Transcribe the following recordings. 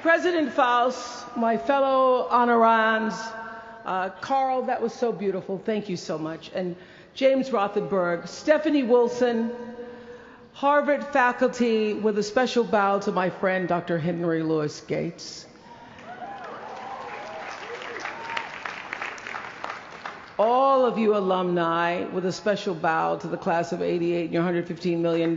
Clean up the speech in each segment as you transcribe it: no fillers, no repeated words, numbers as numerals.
President Faust, my fellow honorands, Carl, that was so beautiful. Thank you so much. And James Rothenberg, Stephanie Wilson, Harvard faculty, with a special bow to my friend, Dr. Henry Louis Gates. All of you alumni, with a special bow to the class of '88 and your $115 million.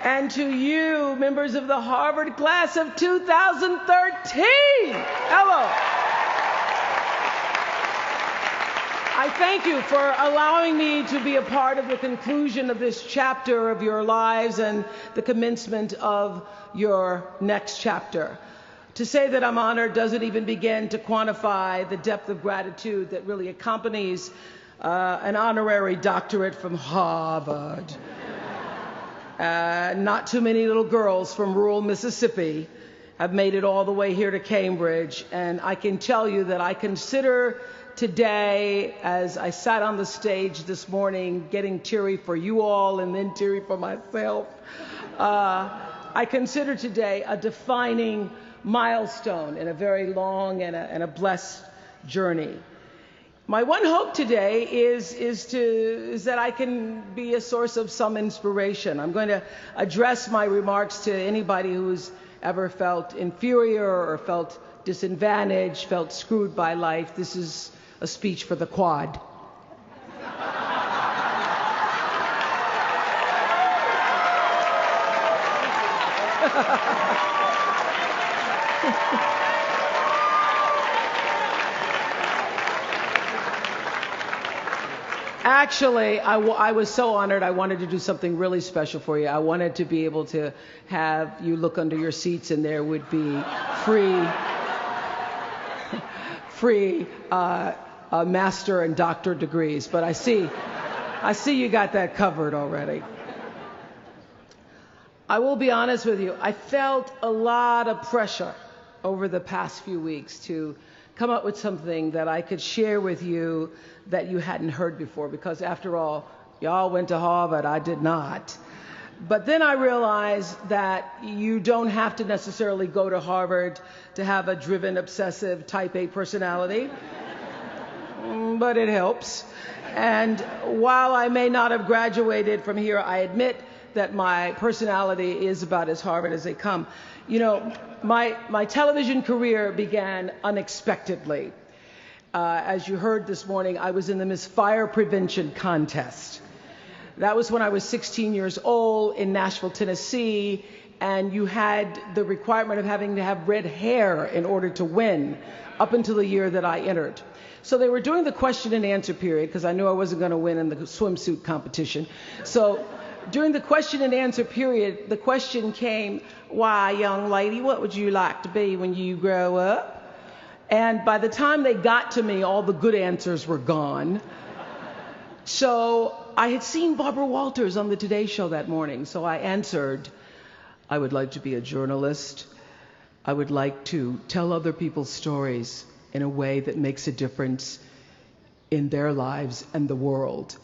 And to you, members of the Harvard class of 2013, hello. I thank you for allowing me to be a part of the conclusion of this chapter of your lives and the commencement of your next chapter. To say that I'm honored doesn't even begin to quantify the depth of gratitude that really accompanies an honorary doctorate from Harvard. Not too many little girls from rural Mississippi have made it all the way here to Cambridge, and I can tell you that I consider today, as I sat on the stage this morning getting teary for you all and then teary for myself, I consider today a defining milestone in a very long and a blessed journey. My one hope today is that I can be a source of some inspiration. I'm going to address my remarks to anybody who's ever felt inferior or felt disadvantaged, felt screwed by life. This is a speech for the quad. Actually, I was so honored. I wanted to do something really special for you. I wanted to be able to have you look under your seats and there would be free master and doctor degrees. But I see you got that covered already. I will be honest with you. I felt a lot of pressure over the past few weeks to come up with something that I could share with you that you hadn't heard before, because after all, y'all went to Harvard, I did not. But then I realized that you don't have to necessarily go to Harvard to have a driven, obsessive, type A personality, but it helps. And while I may not have graduated from here, I admit that my personality is about as Harvard as they come. You know, my television career began unexpectedly. As you heard this morning, I was in the Miss Fire Prevention contest. That was when I was 16 years old in Nashville, Tennessee, and you had the requirement of having to have red hair in order to win up until the year that I entered. So they were doing the question and answer period because I knew I wasn't going to win in the swimsuit competition. So during the question and answer period, the question came, "Why, young lady, what would you like to be when you grow up?" And by the time they got to me, all the good answers were gone. So I had seen Barbara Walters on the Today Show that morning, so I answered, "I would like to be a journalist. I would like to tell other people's stories in a way that makes a difference in their lives and the world."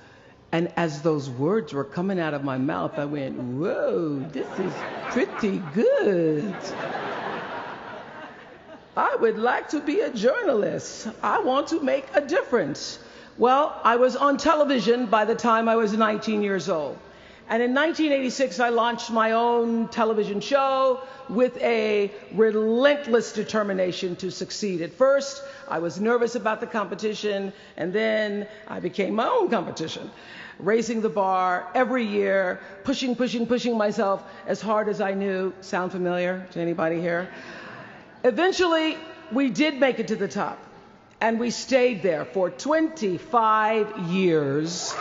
And as those words were coming out of my mouth, I went, "Whoa, this is pretty good. I would like to be a journalist. I want to make a difference." Well, I was on television by the time I was 19 years old. And in 1986, I launched my own television show with a relentless determination to succeed. At first, I was nervous about the competition, and then I became my own competition, raising the bar every year, pushing myself as hard as I knew. Sound familiar to anybody here? Eventually, we did make it to the top, and we stayed there for 25 years.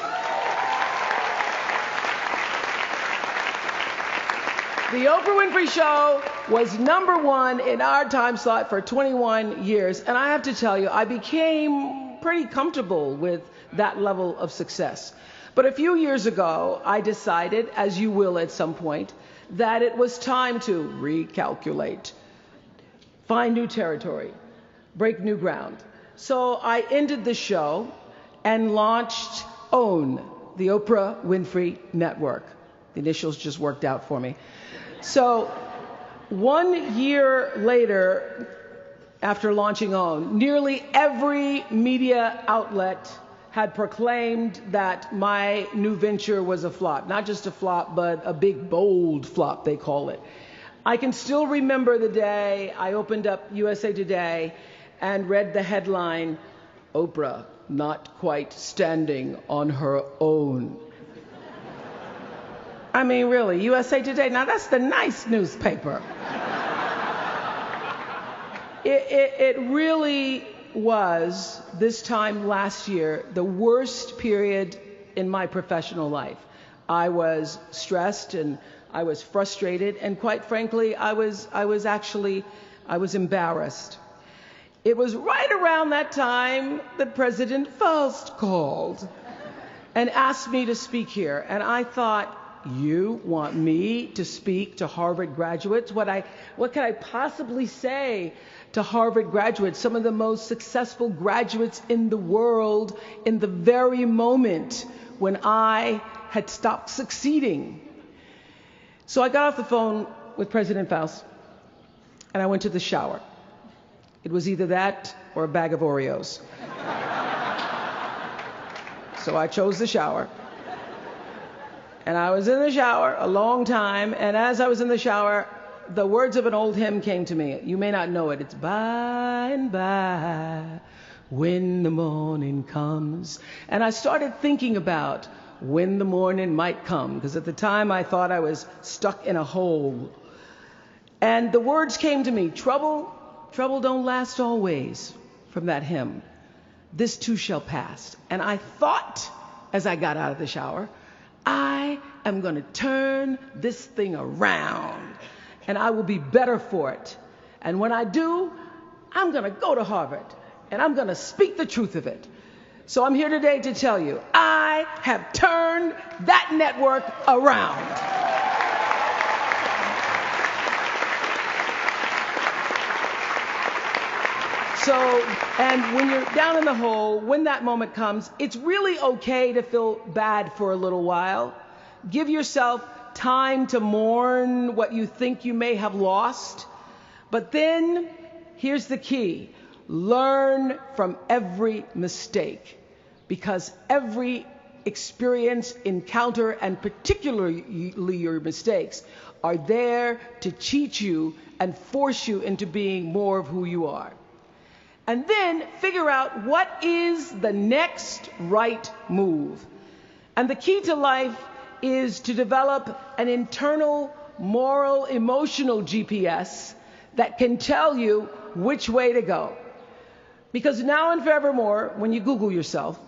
The Oprah Winfrey Show was #1 in our time slot for 21 years, and I have to tell you, I became pretty comfortable with that level of success. But a few years ago, I decided, as you will at some point, that it was time to recalculate, find new territory, break new ground. So I ended the show and launched OWN, the Oprah Winfrey Network. The initials just worked out for me. So 1 year later, after launching OWN, nearly every media outlet had proclaimed that my new venture was a flop. Not just a flop, but a big, bold flop, they call it. I can still remember the day I opened up USA Today and read the headline, "Oprah not quite standing on her own." I mean, really, USA Today, now that's the nice newspaper. It really was, this time last year, the worst period in my professional life. I was stressed and I was frustrated, and quite frankly, I was embarrassed. It was right around that time that President Faust called and asked me to speak here, and I thought, you want me to speak to Harvard graduates? What could I possibly say to Harvard graduates, some of the most successful graduates in the world, in the very moment when I had stopped succeeding? So I got off the phone with President Faust, and I went to the shower. It was either that or a bag of Oreos. So I chose the shower. And I was in the shower a long time, and as I was in the shower, the words of an old hymn came to me. You may not know it. It's by and by, when the morning comes. And I started thinking about when the morning might come, because at the time I thought I was stuck in a hole. And the words came to me, trouble don't last always, from that hymn. This too shall pass. And I thought, as I got out of the shower, I am going to turn this thing around, and I will be better for it. And when I do, I'm going to go to Harvard, and I'm going to speak the truth of it. So I'm here today to tell you, I have turned that network around. So, and when you're down in the hole, when that moment comes, it's really okay to feel bad for a little while. Give yourself time to mourn what you think you may have lost. But then, here's the key. Learn from every mistake, because every experience, encounter, and particularly your mistakes, are there to teach you and force you into being more of who you are. And then figure out what is the next right move. And the key to life is to develop an internal, moral, emotional GPS that can tell you which way to go. Because now and forevermore, when you Google yourself,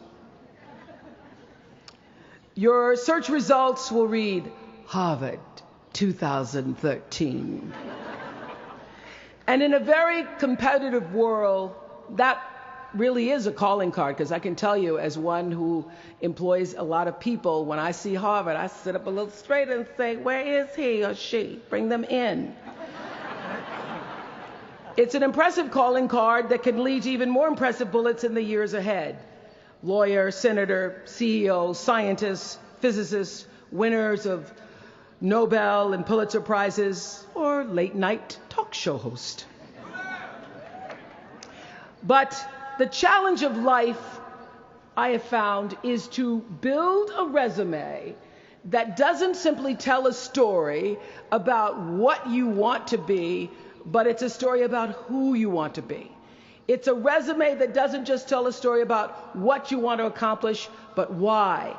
your search results will read Harvard 2013. And in a very competitive world, that really is a calling card, because I can tell you, as one who employs a lot of people, when I see Harvard, I sit up a little straighter and say, where is he or she? Bring them in. It's an impressive calling card that can lead to even more impressive bullets in the years ahead. Lawyer, senator, CEO, scientists, physicists, winners of Nobel and Pulitzer Prizes, or late night talk show host. But the challenge of life, I have found, is to build a resume that doesn't simply tell a story about what you want to be, but it's a story about who you want to be. It's a resume that doesn't just tell a story about what you want to accomplish, but why.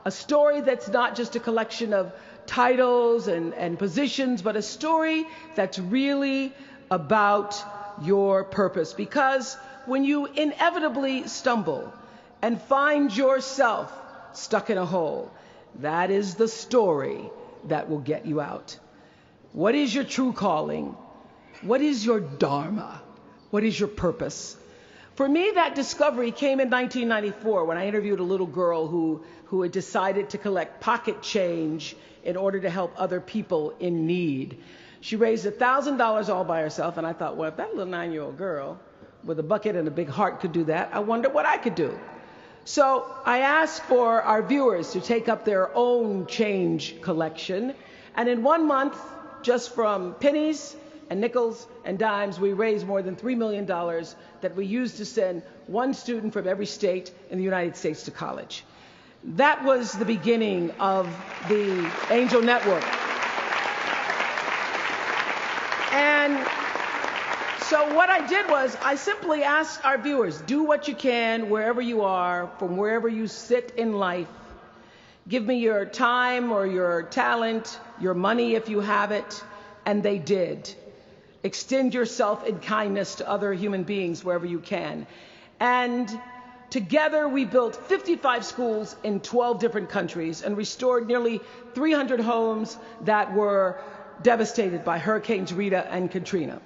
A story that's not just a collection of titles and positions, but a story that's really about your purpose. Because when you inevitably stumble and find yourself stuck in a hole, that is the story that will get you out. What is your true calling? What is your dharma? What is your purpose? For me, that discovery came in 1994 when I interviewed a little girl who had decided to collect pocket change in order to help other people in need. She raised $1,000 all by herself, and I thought, well, if that little 9-year-old girl with a bucket and a big heart could do that, I wonder what I could do. So I asked for our viewers to take up their own change collection. And in 1 month, just from pennies and nickels and dimes, we raised more than $3 million that we used to send one student from every state in the United States to college. That was the beginning of the Angel Network. And so what I did was I simply asked our viewers, do what you can wherever you are, from wherever you sit in life. Give me your time or your talent, your money if you have it, and they did. Extend yourself in kindness to other human beings wherever you can. And together we built 55 schools in 12 different countries and restored nearly 300 homes that were devastated by Hurricanes Rita and Katrina.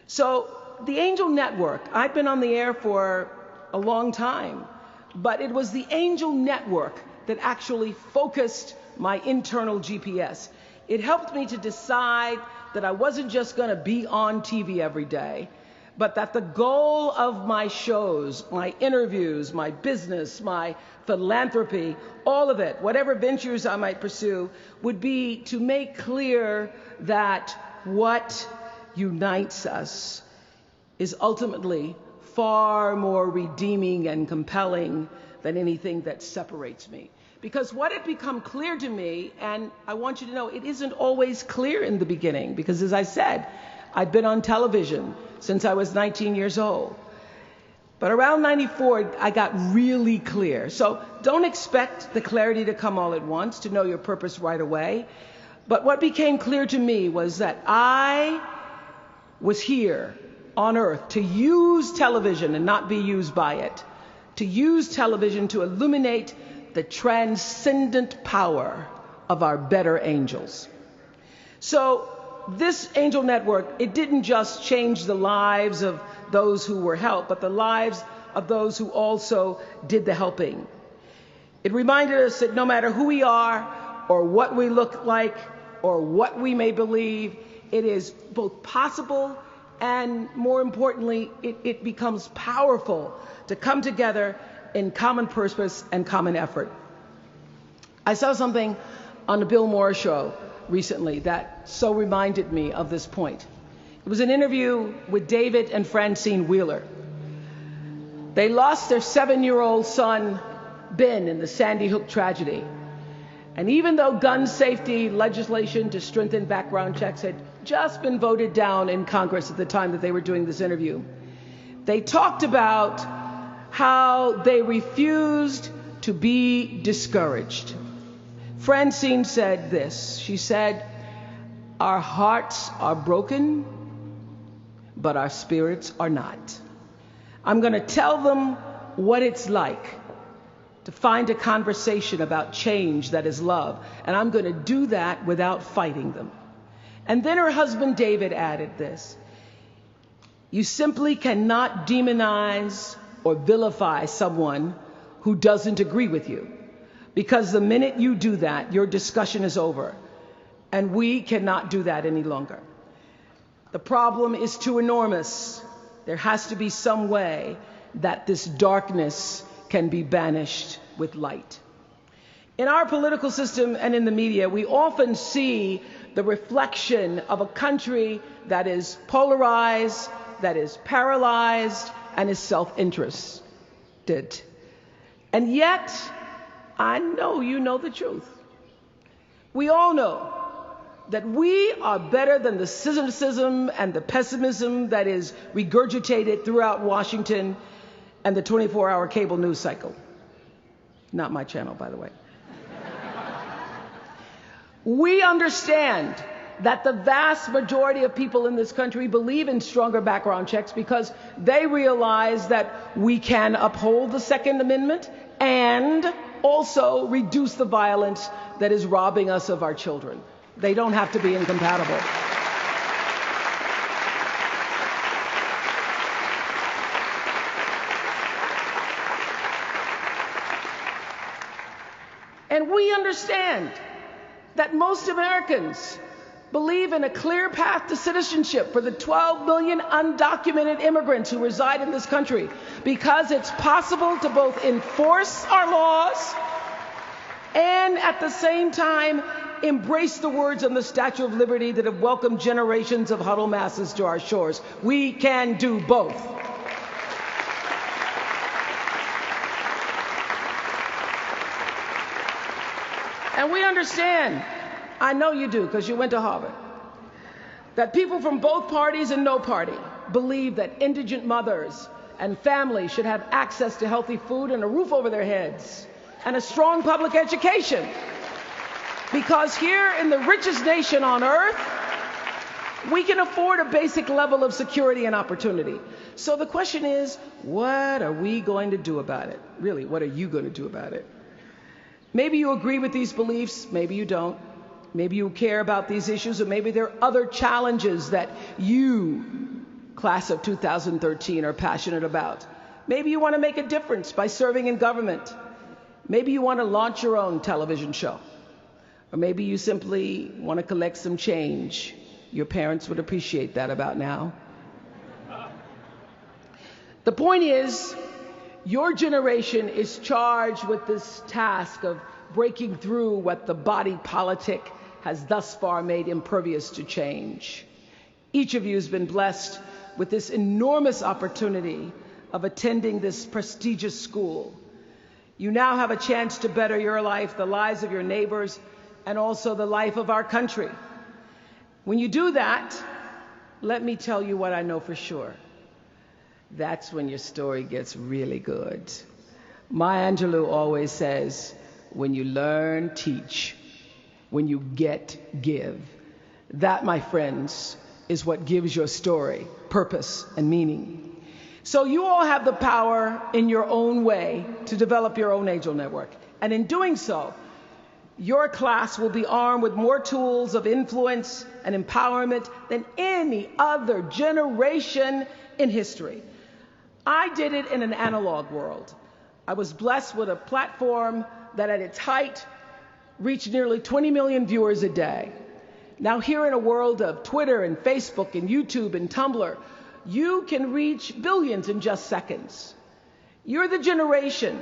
So the Angel Network, I've been on the air for a long time, but it was the Angel Network that actually focused my internal GPS. It helped me to decide that I wasn't just going to be on TV every day, but that the goal of my shows, my interviews, my business, my philanthropy, all of it, whatever ventures I might pursue, would be to make clear that what unites us is ultimately far more redeeming and compelling than anything that separates me. Because what had become clear to me, and I want you to know, it isn't always clear in the beginning, because as I said, I'd been on television since I was 19 years old. But around 94, I got really clear. So don't expect the clarity to come all at once, to know your purpose right away. But what became clear to me was that I was here on earth to use television and not be used by it, to use television to illuminate the transcendent power of our better angels. So this Angel Network, it didn't just change the lives of those who were helped, but the lives of those who also did the helping. It reminded us that no matter who we are or what we look like or what we may believe, it is both possible and, more importantly, it becomes powerful to come together in common purpose and common effort. I saw something on the Bill Maher show recently that so reminded me of this point. It was an interview with David and Francine Wheeler. They lost their 7-year-old son, Ben, in the Sandy Hook tragedy. And even though gun safety legislation to strengthen background checks had just been voted down in Congress at the time that they were doing this interview, they talked about how they refused to be discouraged. Francine said this. She said, "Our hearts are broken, but our spirits are not. I'm going to tell them what it's like to find a conversation about change that is love, and I'm going to do that without fighting them." And then her husband David added this: "You simply cannot demonize or vilify someone who doesn't agree with you, because the minute you do that, your discussion is over, and we cannot do that any longer. The problem is too enormous. There has to be some way that this darkness can be banished with light." In our political system and in the media, we often see the reflection of a country that is polarized, that is paralyzed, and is self-interested. And yet, I know you know the truth. We all know that we are better than the cynicism and the pessimism that is regurgitated throughout Washington and the 24-hour cable news cycle. Not my channel, by the way. We understand that the vast majority of people in this country believe in stronger background checks because they realize that we can uphold the Second Amendment and also reduce the violence that is robbing us of our children. They don't have to be incompatible. And we understand that most Americans believe in a clear path to citizenship for the 12 million undocumented immigrants who reside in this country, because it's possible to both enforce our laws and at the same time embrace the words on the Statue of Liberty that have welcomed generations of huddled masses to our shores. We can do both. And we understand, I know you do because you went to Harvard, that people from both parties and no party believe that indigent mothers and families should have access to healthy food and a roof over their heads and a strong public education. Because here in the richest nation on earth, we can afford a basic level of security and opportunity. So the question is, what are we going to do about it? Really, what are you going to do about it? Maybe you agree with these beliefs, maybe you don't. Maybe you care about these issues, or maybe there are other challenges that you, class of 2013, are passionate about. Maybe you want to make a difference by serving in government. Maybe you want to launch your own television show. Or maybe you simply want to collect some change. Your parents would appreciate that about now. The point is, your generation is charged with this task of breaking through what the body politic has thus far made impervious to change. Each of you has been blessed with this enormous opportunity of attending this prestigious school. You now have a chance to better your life, the lives of your neighbors, and also the life of our country. When you do that, let me tell you what I know for sure. That's when your story gets really good. Maya Angelou always says, when you learn, teach. When you get, give. That, my friends, is what gives your story purpose and meaning. So you all have the power in your own way to develop your own angel network. And in doing so, your class will be armed with more tools of influence and empowerment than any other generation in history. I did it in an analog world. I was blessed with a platform that at its height reached nearly 20 million viewers a day. Now here in a world of Twitter and Facebook and YouTube and Tumblr, you can reach billions in just seconds. You're the generation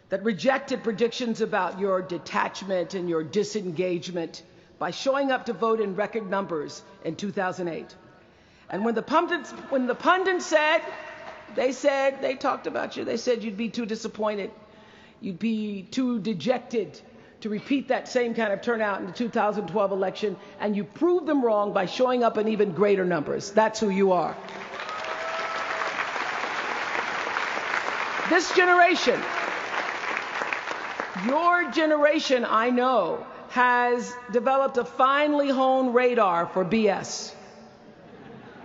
that rejected predictions about your detachment and your disengagement by showing up to vote in record numbers in 2008. And when the pundits said, they talked about you, they said you'd be too disappointed, you'd be too dejected to repeat that same kind of turnout in the 2012 election, and you proved them wrong by showing up in even greater numbers. That's who you are. This generation, your generation, I know, has developed a finely honed radar for BS.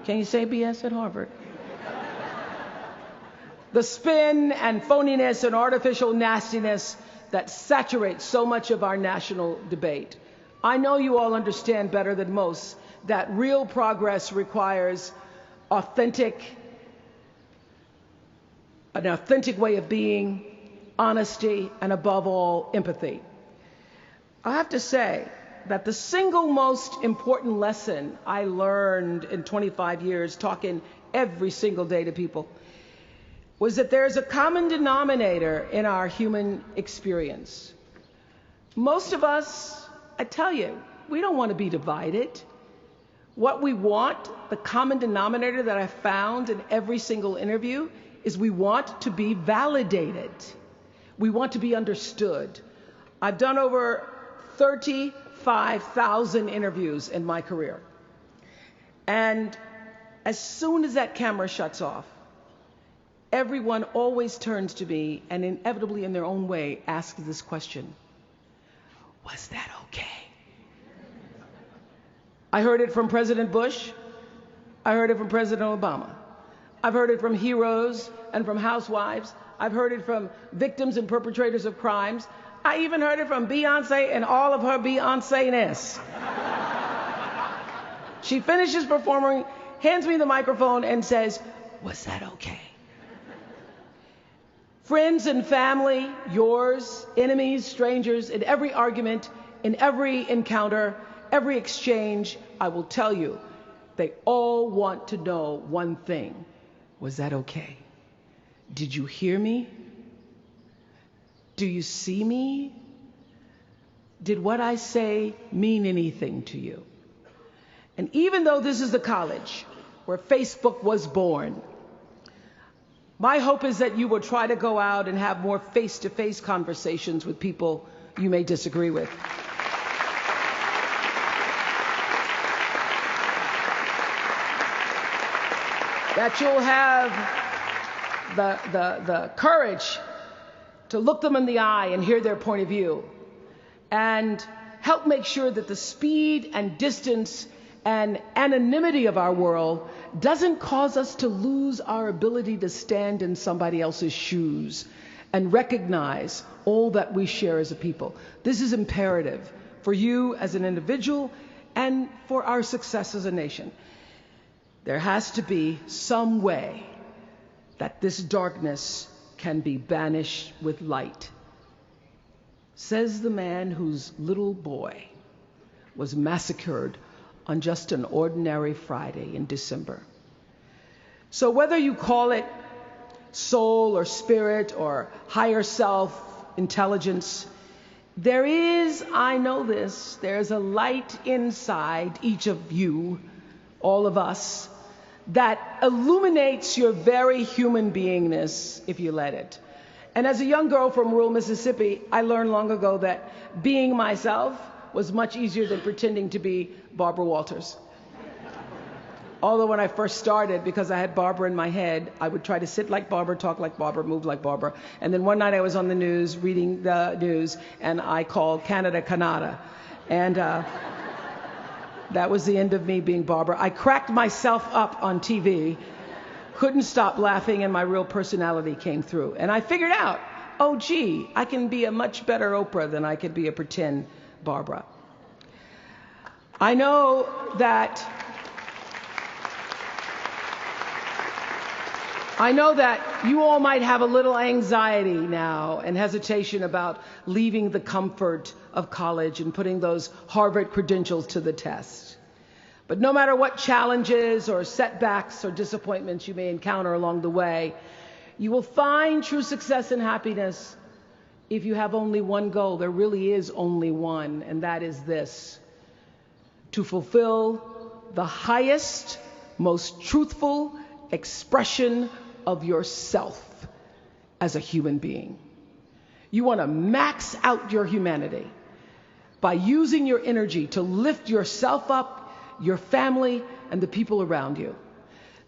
Can you say BS at Harvard? The spin and phoniness and artificial nastiness that saturates so much of our national debate. I know you all understand better than most that real progress requires an authentic way of being, honesty, and above all, empathy. I have to say that the single most important lesson I learned in 25 years talking every single day to people was that there's a common denominator in our human experience. Most of us, I tell you, we don't want to be divided. What we want, the common denominator that I found in every single interview, is we want to be validated. We want to be understood. I've done over 35,000 interviews in my career. And as soon as that camera shuts off, everyone always turns to me and inevitably in their own way asks this question: was that okay? I heard it from President Bush. I heard it from President Obama. I've heard it from heroes and from housewives. I've heard it from victims and perpetrators of crimes. I even heard it from Beyonce and all of her Beyonce-ness. She finishes performing, hands me the microphone and says, "Was that okay?" Friends and family, yours, enemies, strangers, in every argument, in every encounter, every exchange, I will tell you, they all want to know one thing. Was that okay? Did you hear me? Do you see me? Did what I say mean anything to you? And even though this is the college where Facebook was born, my hope is that you will try to go out and have more face-to-face conversations with people you may disagree with. That you'll have the courage to look them in the eye and hear their point of view, and help make sure that the speed and distance and anonymity of our world doesn't cause us to lose our ability to stand in somebody else's shoes and recognize all that we share as a people. This is imperative for you as an individual and for our success as a nation. There has to be some way that this darkness can be banished with light. Says the man whose little boy was massacred on just an ordinary Friday in December. So whether you call it soul or spirit or higher self, intelligence, there is, I know this, there's a light inside each of you, all of us, that illuminates your very human beingness if you let it. And as a young girl from rural Mississippi, I learned long ago that being myself was much easier than pretending to be Barbara Walters. Although when I first started, because I had Barbara in my head, I would try to sit like Barbara, talk like Barbara, move like Barbara. And then one night I was on the news, reading the news, and I called Canada, Canada. And that was the end of me being Barbara. I cracked myself up on TV, couldn't stop laughing, and my real personality came through. And I figured out, oh gee, I can be a much better Oprah than I could be a pretend Barbara. I know that you all might have a little anxiety now and hesitation about leaving the comfort of college and putting those Harvard credentials to the test. But no matter what challenges or setbacks or disappointments you may encounter along the way, you will find true success and happiness if you have only one goal. There really is only one, and that is this: to fulfill the highest, most truthful expression of yourself as a human being. You want to max out your humanity by using your energy to lift yourself up, your family, and the people around you.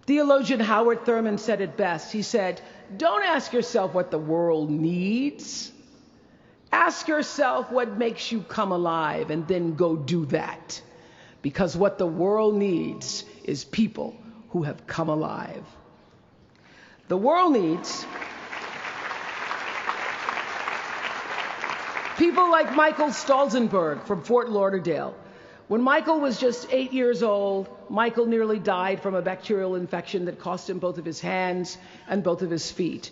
Theologian Howard Thurman said it best. He said, "Don't ask yourself what the world needs. Ask yourself what makes you come alive, and then go do that. Because what the world needs is people who have come alive." The world needs people like Michael Stolzenberg from Fort Lauderdale. When Michael was just 8 years old, Michael nearly died from a bacterial infection that cost him both of his hands and both of his feet.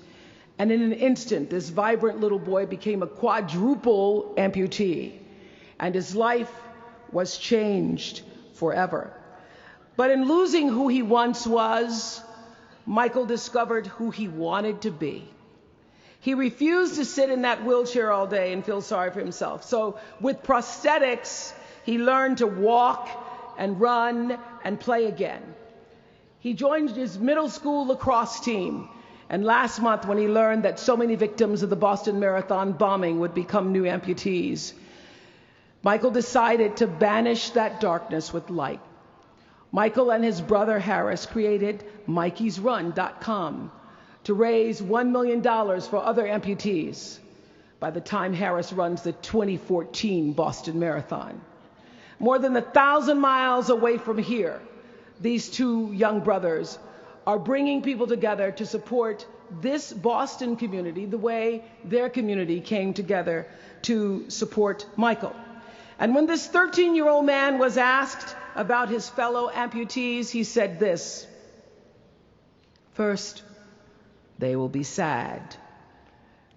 And in an instant, this vibrant little boy became a quadruple amputee, and his life was changed forever. But in losing who he once was, Michael discovered who he wanted to be. He refused to sit in that wheelchair all day and feel sorry for himself. So with prosthetics, he learned to walk and run and play again. He joined his middle school lacrosse team. And last month, when he learned that so many victims of the Boston Marathon bombing would become new amputees, Michael decided to banish that darkness with light. Michael and his brother Harris created MikeysRun.com to raise $1 million for other amputees by the time Harris runs the 2014 Boston Marathon. More than 1,000 miles away from here, these two young brothers are bringing people together to support this Boston community the way their community came together to support Michael. And when this 13-year-old man was asked about his fellow amputees, he said this: "First, they will be sad.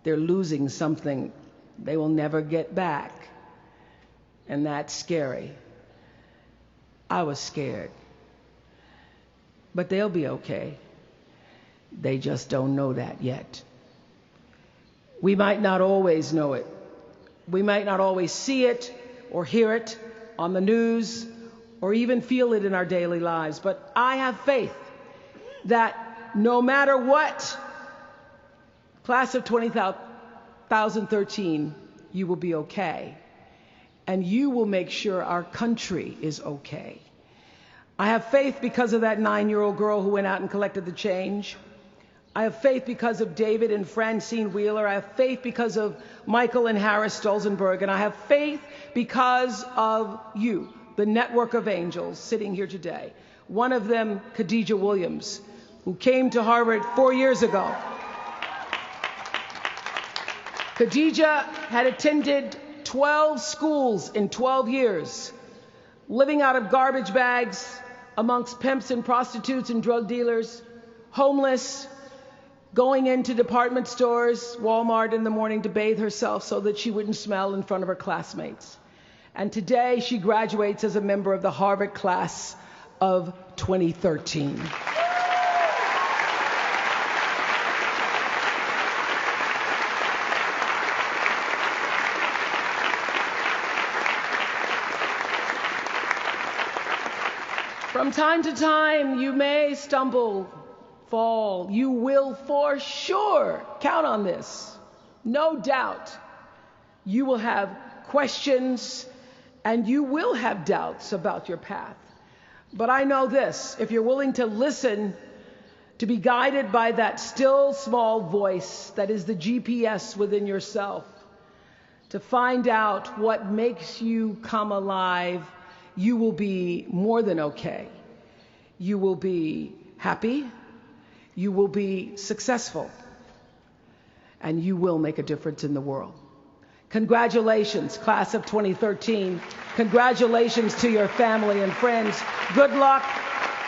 They're losing something they will never get back. And that's scary. I was scared. But they'll be okay. They just don't know that yet. We might not always know it. We might not always see it or hear it on the news or even feel it in our daily lives. But I have faith that no matter what, class of 2013, you will be okay. And you will make sure our country is okay. I have faith because of that 9-year-old girl who went out and collected the change. I have faith because of David and Francine Wheeler. I have faith because of Michael and Harris Stolzenberg. And I have faith because of you, the network of angels sitting here today. One of them, Khadijah Williams, who came to Harvard 4 years ago. Khadijah had attended 12 schools in 12 years, living out of garbage bags amongst pimps and prostitutes and drug dealers, homeless, going into department stores, Walmart in the morning to bathe herself so that she wouldn't smell in front of her classmates. And today she graduates as a member of the Harvard class of 2013. From time to time, you may stumble, fall. You will for sure count on this. No doubt. You will have questions and you will have doubts about your path. But I know this, if you're willing to listen, to be guided by that still small voice that is the GPS within yourself, to find out what makes you come alive, you will be more than okay. You will be happy. You will be successful. And you will make a difference in the world. Congratulations, class of 2013. Congratulations to your family and friends. Good luck,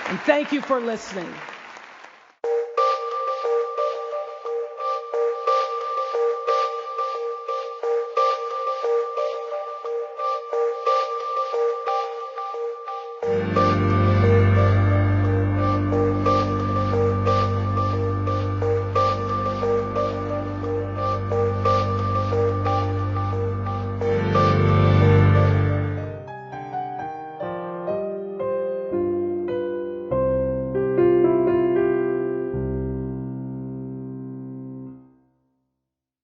and thank you for listening.